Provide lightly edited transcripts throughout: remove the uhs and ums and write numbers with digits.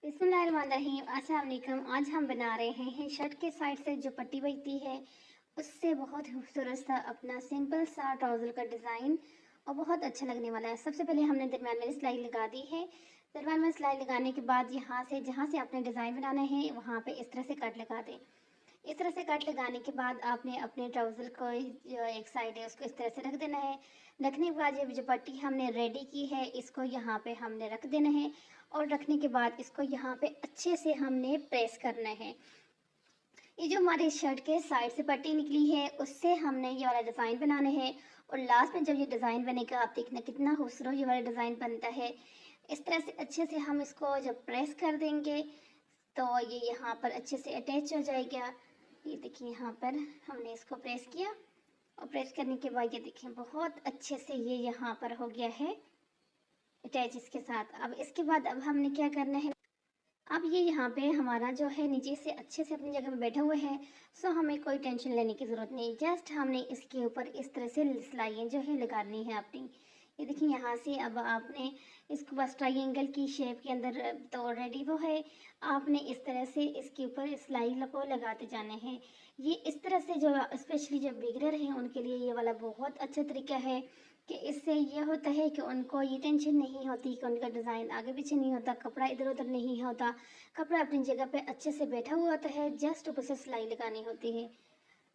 बिस्मिल्लाहिर्रहमानिर्रहीम। अस्सलाम वालेकुम। आज हम बना रहे हैं शर्ट के साइड से जो पट्टी बचती है उससे बहुत खूबसूरत सा अपना सिंपल सा ट्राउज़र का डिज़ाइन और बहुत अच्छा लगने वाला है। सबसे पहले हमने दरम्यान में सिलाई लगा दी है। दरम्यान में सिलाई लगाने के बाद यहाँ से जहाँ से आपने डिज़ाइन बनाना है वहाँ पे इस तरह से कट लगा दें। इस तरह से कट लगाने के बाद आपने अपने ट्राउज़र को जो एक साइड है उसको इस तरह से रख देना है। रखने के बाद ये जो पट्टी हमने रेडी की है इसको यहाँ पे हमने रख देना है और रखने के बाद इसको यहाँ पे अच्छे से हमने प्रेस करना है। ये जो हमारे शर्ट के साइड से पट्टी निकली है उससे हमने ये वाला डिज़ाइन बनाना है और लास्ट में जब ये डिज़ाइन बनेगा आप देखना कितना खूबसूरत ये वाला डिज़ाइन बनता है। इस तरह से अच्छे से हम इसको जब प्रेस कर देंगे तो ये यहाँ पर अच्छे से अटैच हो जाएगा। ये देखिए यहाँ पर हमने इसको प्रेस किया और प्रेस करने के बाद ये देखिए बहुत अच्छे से ये यहाँ पर हो गया है अटैच इसके साथ। अब इसके बाद अब हमने क्या करना है, अब ये यहाँ पे हमारा जो है नीचे से अच्छे से अपनी जगह पे बैठा हुआ है। सो हमें कोई टेंशन लेने की ज़रूरत नहीं, जस्ट हमने इसके ऊपर इस तरह से सिलाइयाँ जो है लगानी है अपनी। ये देखिए यहाँ से अब आपने इसको बस ट्रायंगल की शेप के अंदर तो ऑलरेडी वो है, आपने इस तरह से इसके ऊपर सिलाई को लगाते जाना है। ये इस तरह से जो स्पेशली जो बिगनर हैं उनके लिए ये वाला बहुत अच्छा तरीका है कि इससे ये होता है कि उनको ये टेंशन नहीं होती कि उनका डिज़ाइन आगे पीछे नहीं होता, कपड़ा इधर उधर नहीं होता, कपड़ा अपनी जगह पे अच्छे से बैठा हुआ होता है, जस्ट ऊपर से सिलाई लगानी होती है।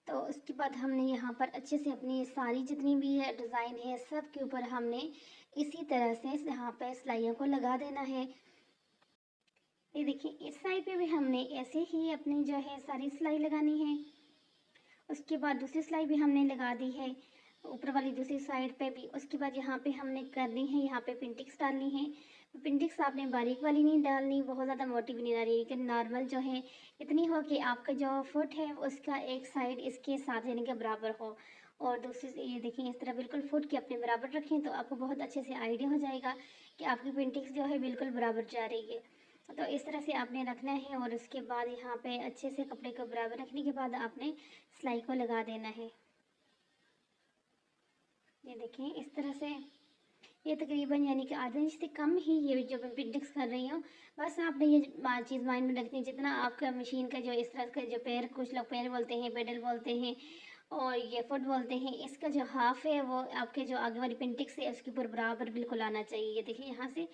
तो उसके बाद हमने यहाँ पर अच्छे से अपनी सारी जितनी भी है डिज़ाइन है सब के ऊपर हमने इसी तरह से यहाँ पे सिलाइयों को लगा देना है। ये देखिए इस साइड पे भी हमने ऐसे ही अपनी जो है सारी सिलाई लगानी है। उसके बाद दूसरी सिलाई भी हमने लगा दी है ऊपर वाली दूसरी साइड पे भी। उसके बाद यहाँ पे हमने करनी है, यहाँ पे पिंटिक्स डालनी है। पिंटिक्स आपने बारीक वाली नहीं डालनी, बहुत ज़्यादा मोटी भी नहीं डालनी, लेकिन नॉर्मल जो है इतनी हो कि आपका जो फुट है उसका एक साइड इसके साथ यानी कि बराबर हो और दूसरी से ये देखिए इस तरह बिल्कुल फुट के अपने बराबर रखें तो आपको बहुत अच्छे से आइडिया हो जाएगा कि आपकी पिंटिक्स जो है बिल्कुल बराबर जा रही है। तो इस तरह से आपने रखना है और उसके बाद यहाँ पे अच्छे से कपड़े को बराबर रखने के बाद आपने सिलाई को लगा देना है। ये देखिए इस तरह से ये तकरीबन यानी कि आधा इंच से कम ही ये जो मैं पिंटिक्स कर रही हूँ। बस आपने ये चीज़ माइंड में रखनी है, जितना आपका मशीन का जो इस तरह का जो पैर, कुछ लोग पैर बोलते हैं, पेडल बोलते हैं और ये फुट बोलते हैं, इसका जो हाफ है वो आपके जो आगे वाली पिंटिक्स है उसके ऊपर बराबर बिल्कुल आना चाहिए। ये देखिए यहाँ से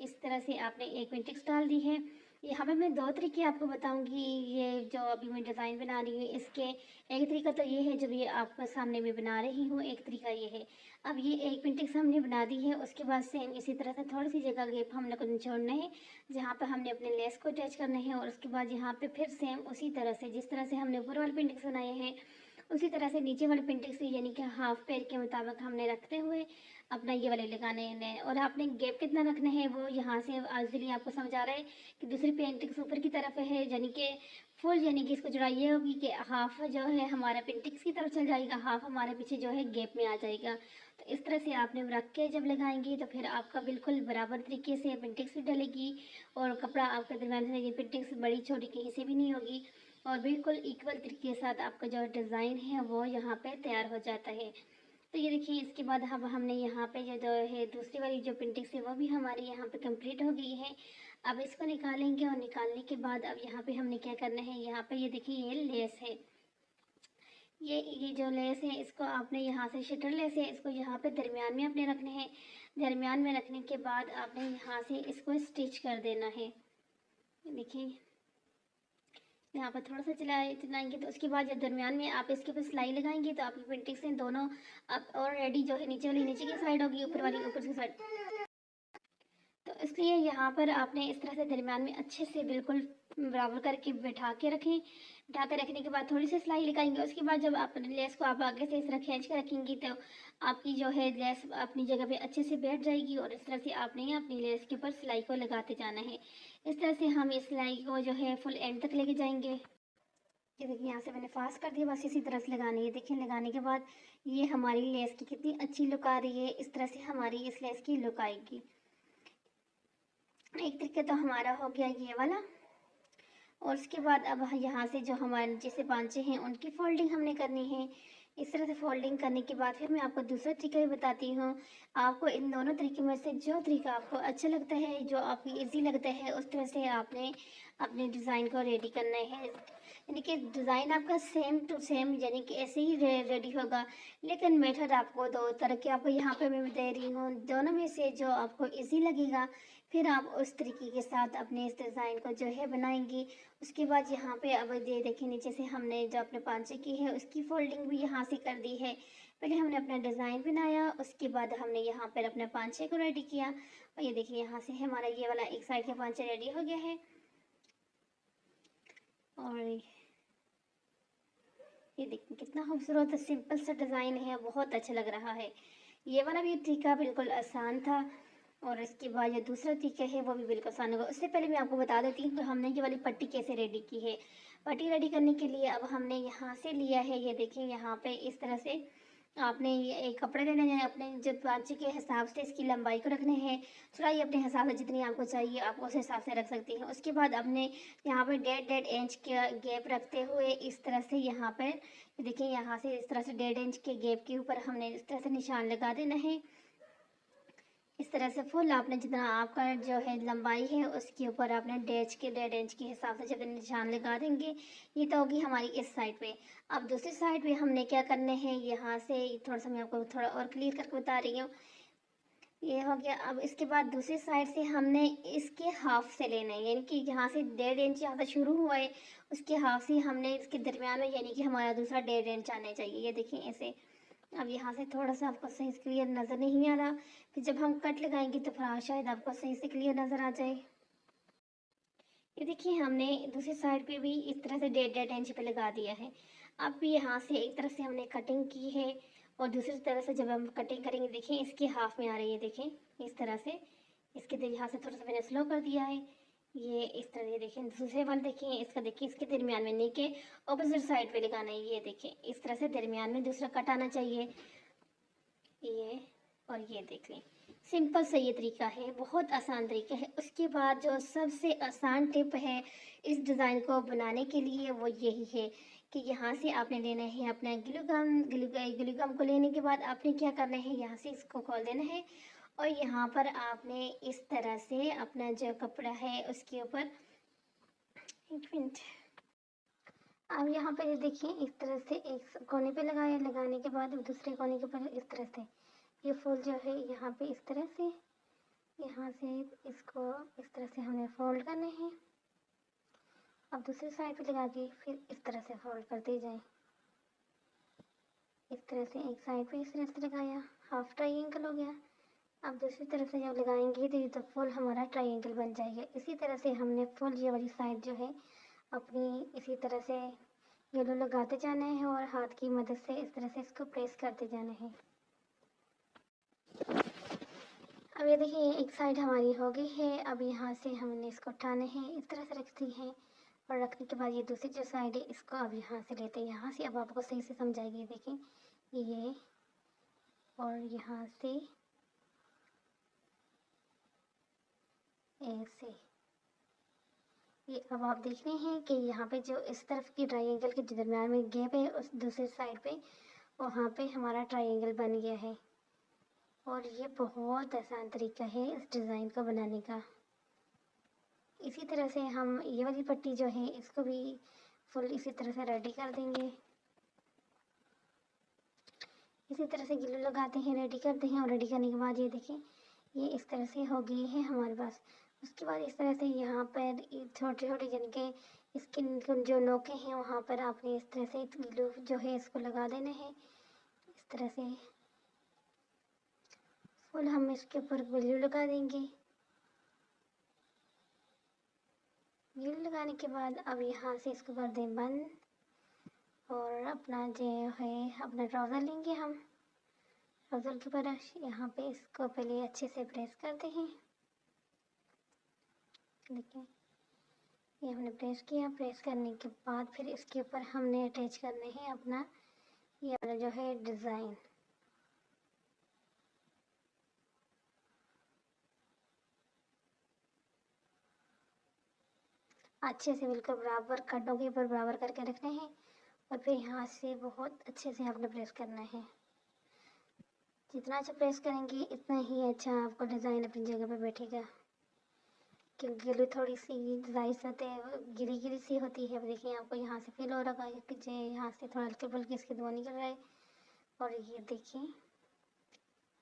इस तरह से आपने एक पिंटिक्स डाल दी है। यहाँ पे मैं दो तरीके आपको बताऊंगी, ये जो अभी मैं डिज़ाइन बना रही हूँ इसके एक तरीका तो ये है जब ये आपके सामने मैं बना रही हूँ, एक तरीका ये है। अब ये एक पिंटिक्स हमने बना दी है, उसके बाद सेम इसी तरह से थोड़ी सी जगह गैप हम लोग को छोड़ना है जहाँ पे हमने अपने लेस को अटैच करना है और उसके बाद यहाँ पे फिर सेम उसी तरह से जिस तरह से हमने ऊपर वाले पिंटिक्स बनाए हैं उसी तरह से नीचे वाले पिंटिक्स यानी कि हाफ पैर के मुताबिक हमने रखते हुए अपना ये वाले लगाने हैं। और आपने गैप कितना रखना है वो यहाँ से आज लिए आपको समझ आ रहा है कि दूसरी पेंटिक्स ऊपर की तरफ है यानी कि फुल, यानी कि इसको जुड़ाई ये होगी कि हाफ जो है हमारा पिंटिक्स की तरफ चल जाएगा, हाफ हमारे पीछे जो है गैप में आ जाएगा। तो इस तरह से आपने रख के जब लगाएंगी तो फिर आपका बिल्कुल बराबर तरीके से पिंटिक्स भी डलेगी और कपड़ा आपके दरम्यान से ये पिंटिक्स बड़ी छोटी कहीं से भी नहीं होगी और बिल्कुल इक्वल तरीके के साथ आपका जो डिज़ाइन है वो यहाँ पे तैयार हो जाता है। तो ये देखिए इसके बाद अब हमने यहाँ पे जो है दूसरी वाली जो पिंटिक्स है वो भी हमारी यहाँ पे कंप्लीट हो गई है। अब इसको निकालेंगे और निकालने के बाद अब यहाँ पे हमने क्या करना है, यहाँ पे ये देखिए ये लेस है, ये जो लेस है इसको आपने यहाँ से शटर लेस है, इसको यहाँ पे दरमियान में आपने रखना है। दरमियान में रखने के बाद आपने यहाँ से इसको स्टिच कर देना है। देखिए यहाँ पर थोड़ा सा चलाएंगे तो उसके बाद जब दरमियान में आप इसके ऊपर सिलाई लगाएंगे तो आपकी पेंटिंग से दोनों आप ऑलरेडी जो है नीचे वाली नीचे की साइड होगी, ऊपर वाली ऊपर की साइड। तो इसलिए यहाँ पर आपने इस तरह से दरमियान में अच्छे से बिल्कुल बराबर करके बैठा के रखें। बैठा के रखने के बाद थोड़ी सी सिलाई लगाएंगे, उसके बाद जब आप लेस को आप आगे से इस तरह खींच के रखेंगी तो आपकी जो है लेस अपनी जगह पे अच्छे से बैठ जाएगी और इस तरह से आपने अपनी लेस के ऊपर सिलाई को लगाते जाना है। इस तरह से हम इस सिलाई को जो है फुल एंड तक लेके जाएंगे। ये देखिए यहाँ से मैंने फास्ट कर दिया, बस इसी तरह से लगानी है। देखिए लगाने के बाद ये हमारी लेस की कितनी अच्छी लुक आ रही है, इस तरह से हमारी इस लेस की लुक आएगी। एक तरीके तो हमारा हो गया ये वाला और उसके बाद अब यहाँ से जो हमारे जैसे पांचे हैं उनकी फोल्डिंग हमने करनी है। इस तरह से फोल्डिंग करने के बाद फिर मैं आपको दूसरा तरीका भी बताती हूँ। आपको इन दोनों तरीके में से जो तरीका आपको अच्छा लगता है, जो आपको ईज़ी लगता है, उस तरह से आपने अपने डिज़ाइन को रेडी करना है। यानी कि डिज़ाइन आपका सेम टू सेम यानी कि ऐसे ही रेडी होगा, लेकिन मेथड आपको दो तरह के आपको यहाँ पे मैं दे रही हूँ। दोनों में से जो आपको ईज़ी लगेगा, फिर आप उस तरीके के साथ अपने इस डिज़ाइन को जो है बनाएंगी। उसके बाद यहाँ पे अब ये देखिए, नीचे से हमने जो अपने पांचे की है उसकी फोल्डिंग भी यहाँ से कर दी है। पहले हमने अपना डिज़ाइन बनाया, उसके बाद हमने यहाँ पर अपने पांचे को रेडी किया। और ये देखिए, यहाँ से हमारा ये वाला एक साइड का पांचा रेडी हो गया है। और ये देखिए कितना खूबसूरत सिंपल सा डिज़ाइन है, बहुत अच्छा लग रहा है। ये वाला भी तरीका बिल्कुल आसान था, और इसके बाद जो दूसरा तरीका है वो भी बिल्कुल आसान होगा। उससे पहले मैं आपको बता देती हूँ कि हमने ये वाली पट्टी कैसे रेडी की है। पट्टी रेडी करने के लिए अब हमने यहाँ से लिया है, ये देखिए यहाँ पे इस तरह से आपने ये एक कपड़े लेने हैं, अपने जो पाँचे के हिसाब से इसकी लंबाई को रखने हैं। चौड़ाई अपने हिसाब से जितनी आपको चाहिए आप उस हिसाब से रख सकती हैं। उसके बाद अपने यहाँ पर 1.5 इंच का गैप रखते हुए इस तरह से यहाँ पर देखिए, यहाँ से इस तरह से 1.5 इंच के गैप के ऊपर हमने इस तरह से निशान लगा देना है। इस तरह से फुल आपने जितना आपका जो है लंबाई है उसके ऊपर आपने 1.5 इंच के हिसाब से जब निशान लगा देंगे। ये तो होगी हमारी इस साइड पे। अब दूसरी साइड पे हमने क्या करने हैं, यहाँ से थोड़ा सा मैं आपको थोड़ा और क्लियर करके बता रही हूँ। ये हो गया। अब इसके बाद दूसरी साइड से हमने इसके हाफ से लेना है, यानी कि यहाँ से 1.5 इंच यहाँ से शुरू हुआ है, उसके हाफ से हमने इसके दरमियान में, यानी कि हमारा दूसरा 1.5 इंच आना चाहिए। ये देखिए ऐसे। अब यहाँ से थोड़ा सा आपको सही से क्लियर नज़र नहीं आ रहा, फिर जब हम कट लगाएंगे तो फिर शायद आपको सही से क्लियर नज़र आ जाए। ये देखिए, हमने दूसरी साइड पे भी इस तरह से 1.5 इंच पे लगा दिया है। अब भी यहाँ से एक तरफ से हमने कटिंग की है, और दूसरी तरफ से जब हम कटिंग करेंगे, देखिए इसके हाफ में आ रही है, देखें इस तरह से। इसके यहाँ से थोड़ा सा मैंने स्लो कर दिया है। ये इस तरह, ये देखिए दूसरे वाले देखिए इसका, देखिए इसके दरमियान में, नहीं के ऑपोजिट साइड पे लगाना है। ये देखिए इस तरह से दरमियान में दूसरा कट आना चाहिए। ये और ये देख लें, सिंपल सा ये तरीका है, बहुत आसान तरीका है। उसके बाद जो सबसे आसान टिप है इस डिज़ाइन को बनाने के लिए वो यही है कि यहाँ से आपने लेना है अपना ग्लू गम को लेने के बाद आपने क्या करना है, यहाँ से इसको खोल देना है, और यहाँ पर आपने इस तरह से अपना जो कपड़ा है उसके ऊपर, एक मिनट, अब यहाँ पे देखिए इस तरह से एक कोने पे लगाया, लगाने के बाद दूसरे कोने के ऊपर इस तरह से ये फूल जो है यहाँ पे इस तरह से, यहाँ से इसको इस तरह से हमें फोल्ड करने हैं। अब दूसरी साइड पे लगा के फिर इस तरह से फोल्ड करते जाएं। इस तरह से एक साइड पे इस तरह से लगाया, हाफ ट्रायंगल हो गया। अब दूसरी तरफ से जब लगाएंगे तो ये तो फुल हमारा ट्रायंगल बन जाएगा। इसी तरह से हमने फुल ये वाली साइड जो है अपनी इसी तरह से येलो लगाते जाना है, और हाथ की मदद से इस तरह से इसको प्रेस करते जाना है। अब ये देखिए एक साइड हमारी हो गई है। अब यहाँ से हमने इसको उठाना है, इस तरह से रखती हैं, और रखने के बाद ये दूसरी जो साइड है इसको अब यहाँ से लेते हैं, यहाँ से अब आपको सही से समझाएगी। देखें ये, और यहाँ से ऐसे, ये अब आप देख रहे हैं कि यहाँ पे जो इस तरफ की ट्रायंगल के दरम्यान में गैप है, उस दूसरी साइड पे वहाँ पे हमारा ट्रायंगल बन गया है। और ये बहुत आसान तरीका है इस डिज़ाइन को बनाने का। इसी तरह से हम ये वाली पट्टी जो है इसको भी फुल इसी तरह से रेडी कर देंगे। इसी तरह से ग्लू लगाते हैं, रेडी करते हैं, और रेडी करने के बाद ये देखें ये इस तरह से हो गई है हमारे पास। उसके बाद इस तरह से यहाँ पर छोटे छोटे जिनके इसके जो नोके हैं वहाँ पर आपने इस तरह से ग्लू जो है इसको लगा देना है। इस तरह से फुल हम इसके ऊपर ग्लू लगा देंगे। ग्लू लगाने के बाद अब यहाँ से इसको कर दें बंद, और अपना जो है अपना ट्राउज़र लेंगे हम। ट्राउज़र के ऊपर यहाँ पे इसको पहले अच्छे से प्रेस करते हैं। देखिए ये हमने प्रेस किया। प्रेस करने के बाद फिर इसके ऊपर हमने अटैच करने हैं अपना ये वाला जो है डिज़ाइन। अच्छे से बिल्कुल बराबर, खड्डों के ऊपर बराबर करके रखने हैं, और फिर यहाँ से बहुत अच्छे से आपने प्रेस करना है। जितना अच्छा प्रेस करेंगे इतना ही अच्छा आपको डिज़ाइन अपनी जगह पे बैठेगा। क्योंकि ग्लू थोड़ी सी ज़ाहिर होते गिरी गिरी सी होती है। अब देखिए आपको यहाँ से फील हो रहा है कि जो यहाँ से थोड़ा हल्के फुल्के इसके धुआं निकल रहा है। और ये देखिए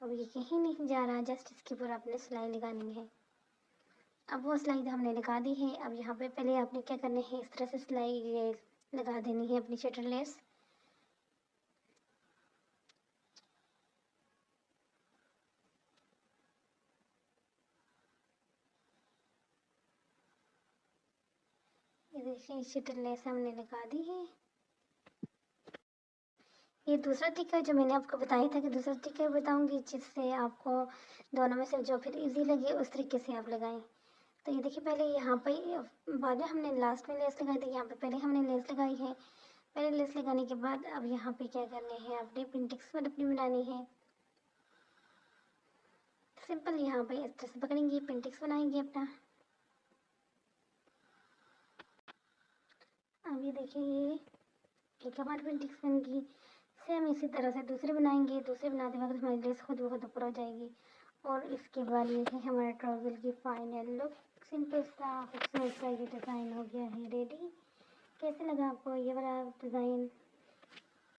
अब ये कहीं नहीं जा रहा, जस्ट इसके ऊपर आपने सिलाई लगानी है। अब वो सिलाई हमने लगा दी है। अब यहाँ पे पहले आपने क्या करना है, इस तरह से सिलाई ये लगा देनी है अपनी शटर लेस। ये देखिए शटर लेस हमने लगा दी है। ये दूसरा तरीका जो मैंने आपको बताया था कि दूसरा तरीका बताऊंगी जिससे आपको दोनों में से जो फिर इजी लगे उस तरीके से आप लगाएं। तो ये देखिए पहले यहाँ पे बाद में हमने लास्ट में लेस लगाई थी, यहाँ पे पहले हमने लेस लगाई है। पहले लेस लगाने के बाद अब यहाँ पे क्या करने हैं, आपने पिंटेक्स पर अपनी बनानी है। सिंपल यहाँ पे इस तरह से पकड़ेंगे, पिंटेक्स बनाएंगे अपना। अब ये देखिए ये एक हमारी पिंटेक्स बन गई। सेम इसी तरह से दूसरे बनाएंगे, दूसरे बनाते वक्त हमारी लेस खुद ब खुद ऊपर हो जाएगी। और इसके बाद ये है हमारे ट्राउज़र की फाइनल लुक। सिंपल सा खूबसूरत सा ये डिज़ाइन हो गया है रेडी। कैसे लगा आपको ये वाला डिज़ाइन?